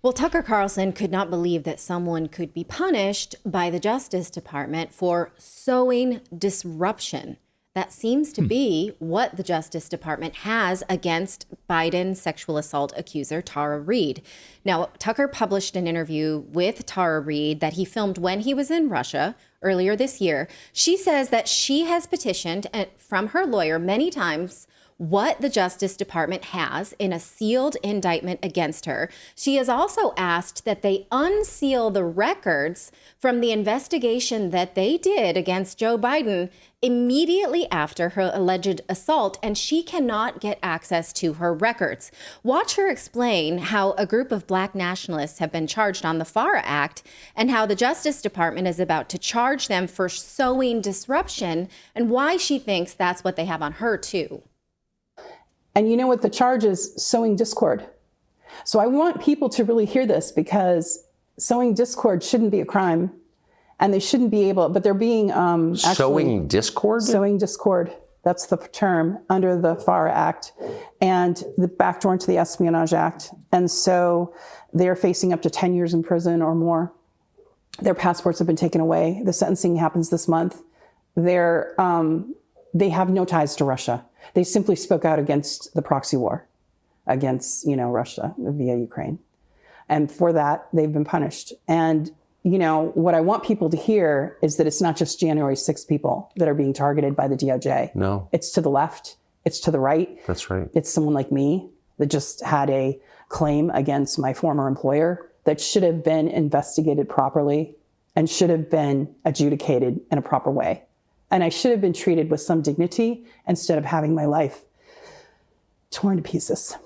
Well, Tucker Carlson could not believe that someone could be punished by the Justice Department for sowing disruption. That seems to be what the Justice Department has against Biden sexual assault accuser Tara Reade. Now, Tucker published an interview with Tara Reade that he filmed when he was in Russia earlier this year. She says that she has petitioned from her lawyer many times what the Justice Department has in a sealed indictment against her. She has also asked that they unseal the records from the investigation that they did against Joe Biden immediately after her alleged assault, and she cannot get access to her records. Watch her explain how a group of Black nationalists have been charged on the FARA Act and how the Justice Department is about to charge them for sowing disruption and why she thinks that's what they have on her too. And you know what the charge is? Sowing discord. So I want people to really hear this, because sowing discord shouldn't be a crime, and they shouldn't be able, but they're being sowing discord? Sowing discord. That's the term under the FARA Act and the backdoor into the Espionage Act. And so they're facing up to 10 years in prison or more. Their passports have been taken away. The sentencing happens this month. They have no ties to Russia. They simply spoke out against the proxy war against, Russia via Ukraine. And for that, they've been punished. And, what I want people to hear is that it's not just January 6th people that are being targeted by the DOJ. No. It's to the left. It's to the right. That's right. It's someone like me that just had a claim against my former employer that should have been investigated properly and should have been adjudicated in a proper way. And I should have been treated with some dignity instead of having my life torn to pieces.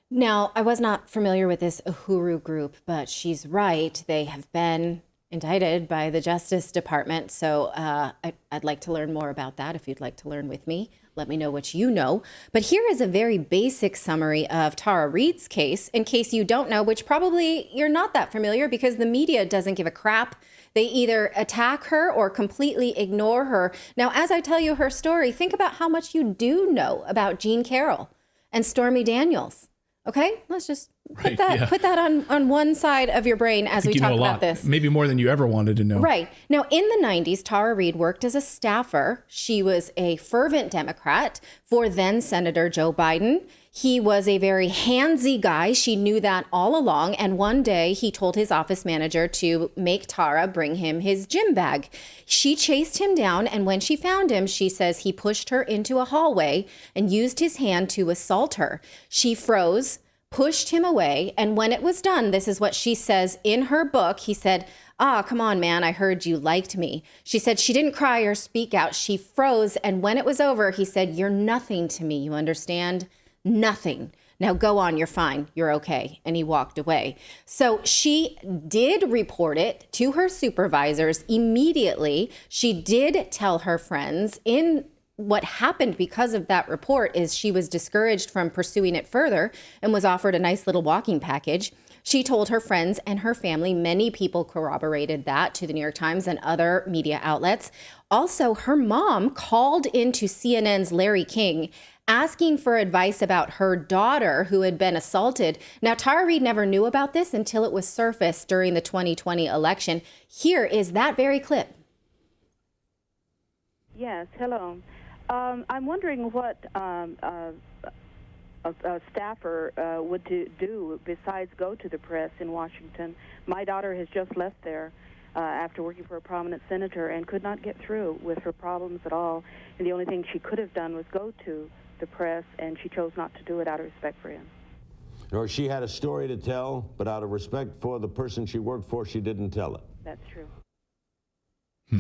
Now, I was not familiar with this Uhuru group, but she's right. They have been indicted by the Justice Department. So I'd like to learn more about that. If you'd like to learn with me, let me know what you know. But here is a very basic summary of Tara Reade's case, in case you don't know, which probably you're not that familiar because the media doesn't give a crap. They either attack her or completely ignore her. Now, as I tell you her story, think about how much you do know about Jean Carroll and Stormy Daniels. Okay, let's just put that on one side of your brain as we talk about this. Maybe more than you ever wanted to know. Right. Now, in the 90s, Tara Reade worked as a staffer. She was a fervent Democrat for then Senator Joe Biden. He was a very handsy guy. She knew that all along. And one day he told his office manager to make Tara bring him his gym bag. She chased him down. And when she found him, she says he pushed her into a hallway and used his hand to assault her. She froze, pushed him away. And when it was done, this is what she says in her book. He said, come on, man, I heard you liked me. She said she didn't cry or speak out. She froze. And when it was over, he said, you're nothing to me. You understand? Nothing. Now go on, you're fine, you're okay. And he walked away. So she did report it to her supervisors immediately. She did tell her friends. In what happened because of that report is she was discouraged from pursuing it further and was offered a nice little walking package. She told her friends and her family. Many people corroborated that to the New York Times and other media outlets. Also, her mom called into CNN's Larry King asking for advice about her daughter who had been assaulted. Now, Tara Reade never knew about this until it was surfaced during the 2020 election. Here is that very clip. Yes, hello. I'm wondering what a staffer would do besides go to the press in Washington. My daughter has just left there after working for a prominent senator and could not get through with her problems at all. And the only thing she could have done was go to the press, and she chose not to do it out of respect for him. Or she had a story to tell, but out of respect for the person she worked for, she didn't tell it. That's true.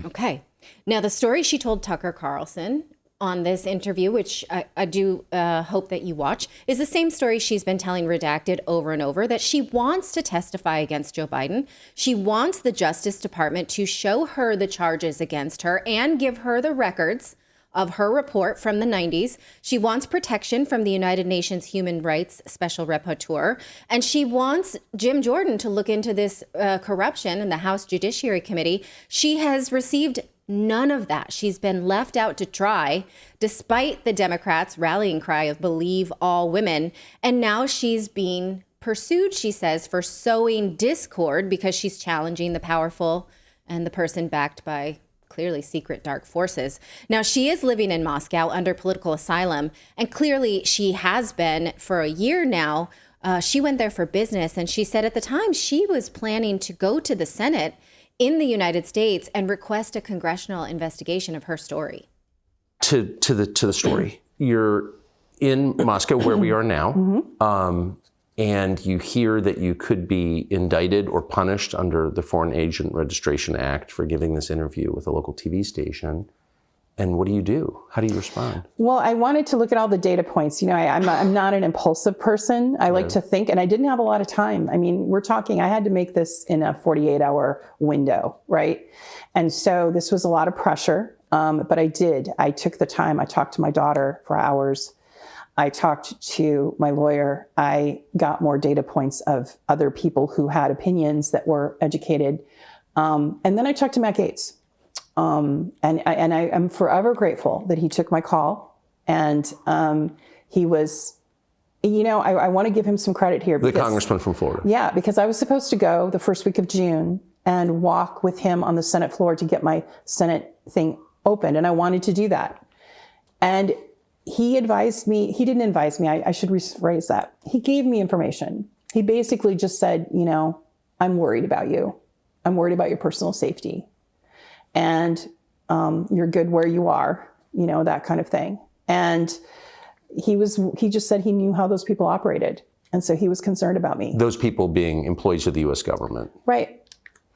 Okay. Now, the story she told Tucker Carlson on this interview, which I do hope that you watch, is the same story she's been telling Redacted over and over, that she wants to testify against Joe Biden. She wants the Justice Department to show her the charges against her and give her the records of her report from the 90s. She wants protection from the United Nations Human Rights Special Rapporteur. And she wants Jim Jordan to look into this corruption in the House Judiciary Committee. She has received none of that. She's been left out to dry, despite the Democrats' rallying cry of believe all women. And now she's being pursued, she says, for sowing discord because she's challenging the powerful and the person backed by clearly secret dark forces. Now, she is living in Moscow under political asylum, and clearly she has been for a year now. She went there for business, and she said at the time she was planning to go to the Senate in the United States and request a congressional investigation of her story. To the story, you're in Moscow, where we are now, and you hear that you could be indicted or punished under the Foreign Agent Registration Act for giving this interview with a local TV station. And what do you do? How do you respond? Well, I wanted to look at all the data points. You know, I'm not an impulsive person. I like to think, and I didn't have a lot of time. I mean, we're talking, I had to make this in a 48-hour window, right? And so this was a lot of pressure, but I did. I took the time. I talked to my daughter for hours. I talked to my lawyer. I got more data points of other people who had opinions that were educated. And then I talked to Matt Gaetz. And I am forever grateful that he took my call. And he was, you know, I want to give him some credit here. The congressman from Florida. Yeah, because I was supposed to go the first week of June and walk with him on the Senate floor to get my Senate thing opened. And I wanted to do that. And he advised me, he didn't advise me, I should rephrase that. He gave me information. He basically just said, you know, I'm worried about you. I'm worried about your personal safety. And you're good where you are, you know, that kind of thing. And he just said he knew how those people operated. And so he was concerned about me. Those people being employees of the U.S. government. Right.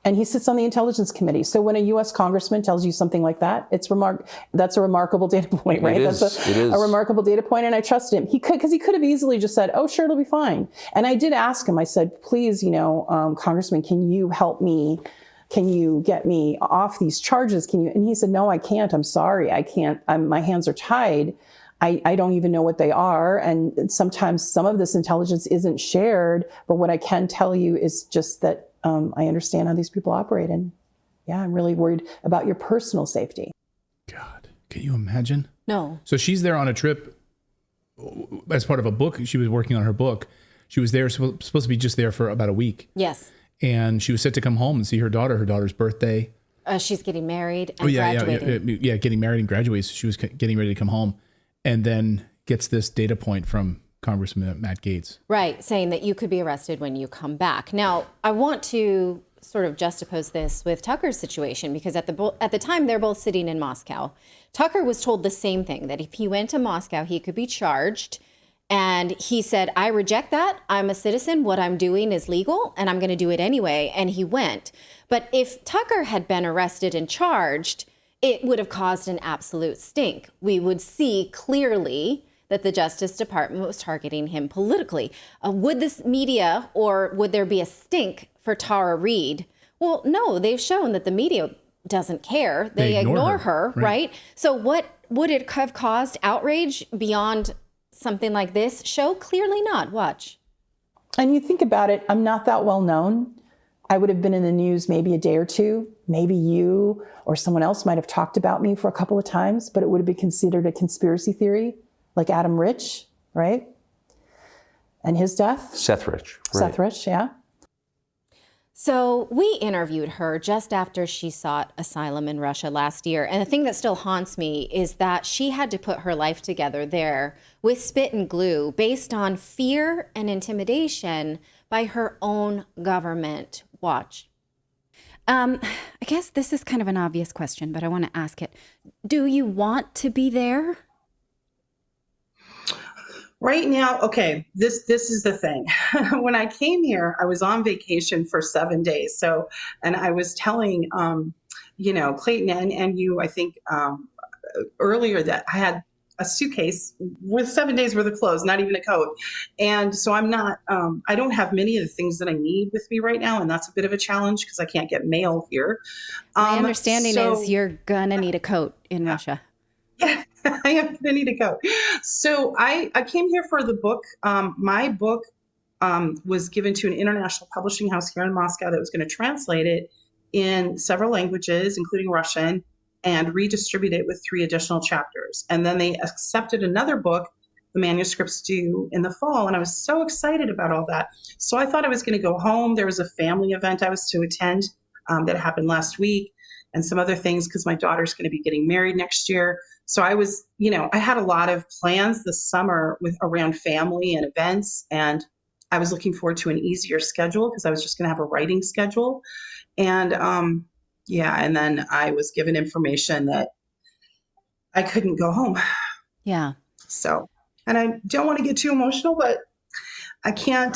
And he sits on the Intelligence Committee. So when a U.S. congressman tells you something like that, that's a remarkable data point, right? It is. That's It is a remarkable data point, and I trusted him. Because he could have easily just said, oh, sure, it'll be fine. And I did ask him, I said, please, you know, Congressman, can you help me? Can you get me off these charges? Can you? And he said, no, I can't. I'm sorry. I can't. My hands are tied. I don't even know what they are. And sometimes some of this intelligence isn't shared. But what I can tell you is just that I understand how these people operate. And yeah, I'm really worried about your personal safety. God, can you imagine? No. So she's there on a trip as part of a book. She was working on her book. She was there, supposed to be just there for about a week. Yes. And she was set to come home and see her daughter's birthday. She's getting married and graduating. Yeah, getting married and graduating. So she was getting ready to come home and then gets this data point from Congressman Matt Gaetz. Right, saying that you could be arrested when you come back. Now, I want to sort of juxtapose this with Tucker's situation, because at the time, they're both sitting in Moscow. Tucker was told the same thing, that if he went to Moscow, he could be charged. And he said, I reject that. I'm a citizen. What I'm doing is legal, and I'm going to do it anyway. And he went. But if Tucker had been arrested and charged, it would have caused an absolute stink. We would see clearly that the Justice Department was targeting him politically. Would this media, or would there be a stink for Tara Reade? Well, no, they've shown that the media doesn't care. They ignore her, right? So what would it have caused outrage beyond something like this show? Clearly not. Watch. And you think about it, I'm not that well known. I would have been in the news maybe a day or two. Maybe you or someone else might have talked about me for a couple of times, but it would have been considered a conspiracy theory, like Adam Rich, right? And his death. Seth Rich. Right. Seth Rich, yeah. So we interviewed her just after she sought asylum in Russia last year. And the thing that still haunts me is that she had to put her life together there with spit and glue based on fear and intimidation by her own government. Watch. I guess this is kind of an obvious question, but I want to ask it. Do you want to be there? Right now, okay, this is the thing. When I came here, I was on vacation for 7 days. So, and I was telling, Clayton and you, I think earlier, that I had a suitcase with 7 days worth of clothes, not even a coat. And so I'm not, I don't have many of the things that I need with me right now. And that's a bit of a challenge because I can't get mail here. My understanding is you're going to need a coat in Russia. Yeah, I am going to need a coat. So I came here for the book. My book was given to an international publishing house here in Moscow that was going to translate it in several languages, including Russian, and redistribute it with 3 additional chapters. And then they accepted another book the manuscript's due in the fall. And I was so excited about all that. So I thought I was going to go home. There was a family event I was to attend that happened last week, and some other things because my daughter's going to be getting married next year. So I was, I had a lot of plans this summer around family and events. And I was looking forward to an easier schedule because I was just going to have a writing schedule. And and then I was given information that I couldn't go home. Yeah. So, and I don't want to get too emotional, but I can't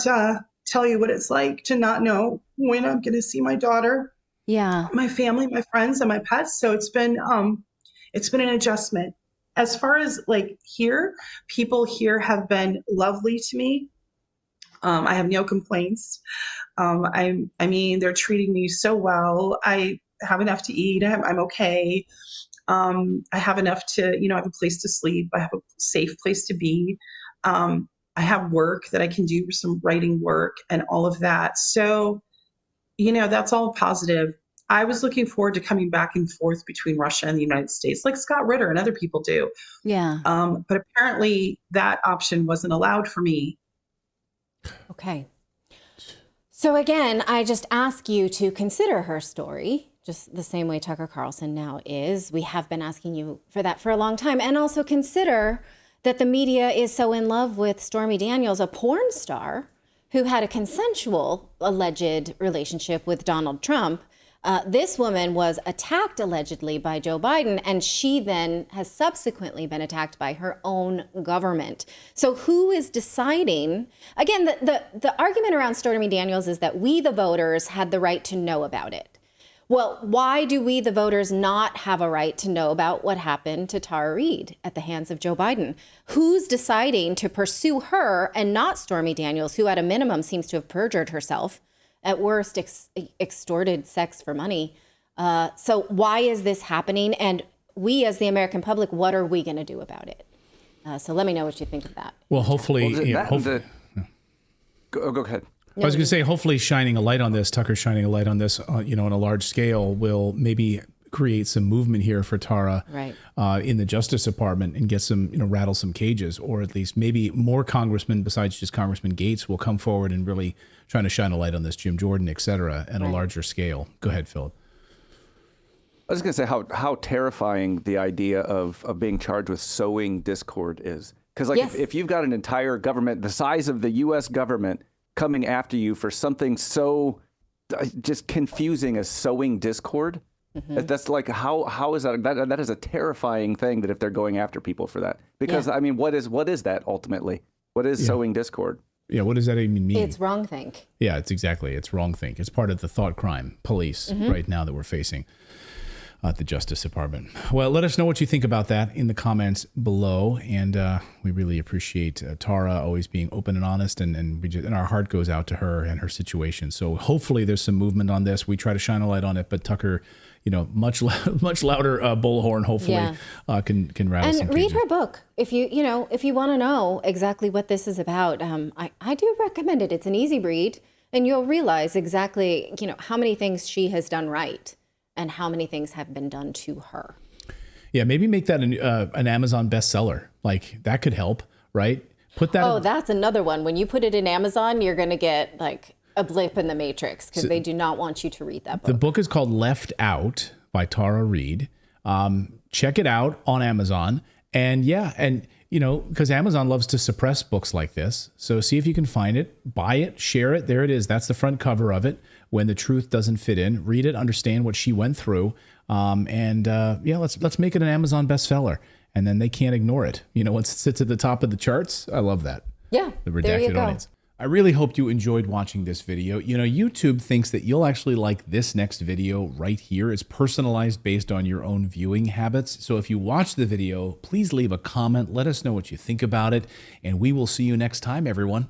tell you what it's like to not know when I'm going to see my daughter, my family, my friends, and my pets. So it's been an adjustment. As far as like here, people here have been lovely to me. I have no complaints. I mean, they're treating me so well. I have enough to eat. I'm okay. I have enough to, I have a place to sleep. I have a safe place to be. I have work that I can do, some writing work and all of that. So, that's all positive. I was looking forward to coming back and forth between Russia and the United States, like Scott Ritter and other people do. Yeah. But apparently that option wasn't allowed for me. Okay. So again, I just ask you to consider her story, just the same way Tucker Carlson now is. We have been asking you for that for a long time. And also consider that the media is so in love with Stormy Daniels, a porn star who had a consensual alleged relationship with Donald Trump. This woman was attacked allegedly by Joe Biden, and she then has subsequently been attacked by her own government. So who is deciding? Again, the argument around Stormy Daniels is that we, the voters, had the right to know about it. Well, why do we, the voters, not have a right to know about what happened to Tara Reade at the hands of Joe Biden? Who's deciding to pursue her and not Stormy Daniels, who at a minimum seems to have perjured herself? At worst, extorted sex for money. So why is this happening? And we, as the American public, what are we going to do about it? So let me know what you think of that. Well, hopefully, go ahead. I was going to say, hopefully, shining a light on this, Tucker shining a light on this, on a large scale, will maybe create some movement here for Tara in the Justice Department and get some, rattle some cages, or at least maybe more congressmen besides just Congressman Gates will come forward and really trying to shine a light on this, Jim Jordan, et cetera, at a larger scale. Go ahead, Philip. I was going to say how terrifying the idea of being charged with sowing discord is. Because if you've got an entire government the size of the U.S. government coming after you for something so just confusing as sowing discord, that's like, how is that? That is a terrifying thing, that if they're going after people for that. Because, I mean, what is that ultimately? What is sowing discord? Yeah, what does that even mean? It's wrongthink. Yeah, it's wrongthink. It's part of the thought crime police right now that we're facing at the Justice Department. Well, let us know what you think about that in the comments below. And we really appreciate Tara always being open and honest, and our heart goes out to her and her situation. So hopefully there's some movement on this. We try to shine a light on it, but Tucker, much louder bullhorn, hopefully can rattle some cages. And read her book if you want to know exactly what this is about. I do recommend it. It's an easy read, and you'll realize exactly how many things she has done right and how many things have been done to her. Yeah, maybe make that an Amazon bestseller. Like, that could help, right? Put that. That's another one. When you put it in Amazon, you're going to get like a blip in the matrix because they do not want you to read that book. The book is called Left Out by Tara Reade. Check it out on Amazon. And because Amazon loves to suppress books like this. So see if you can find it, buy it, share it. There it is. That's the front cover of it. When the truth doesn't fit in, read it, understand what she went through. Let's make it an Amazon bestseller. And then they can't ignore it. Once it sits at the top of the charts, I love that. Yeah, the Redacted there you go. Audience. I really hope you enjoyed watching this video. YouTube thinks that you'll actually like this next video right here. It's personalized based on your own viewing habits. So if you watch the video, please leave a comment. Let us know what you think about it. And we will see you next time, everyone.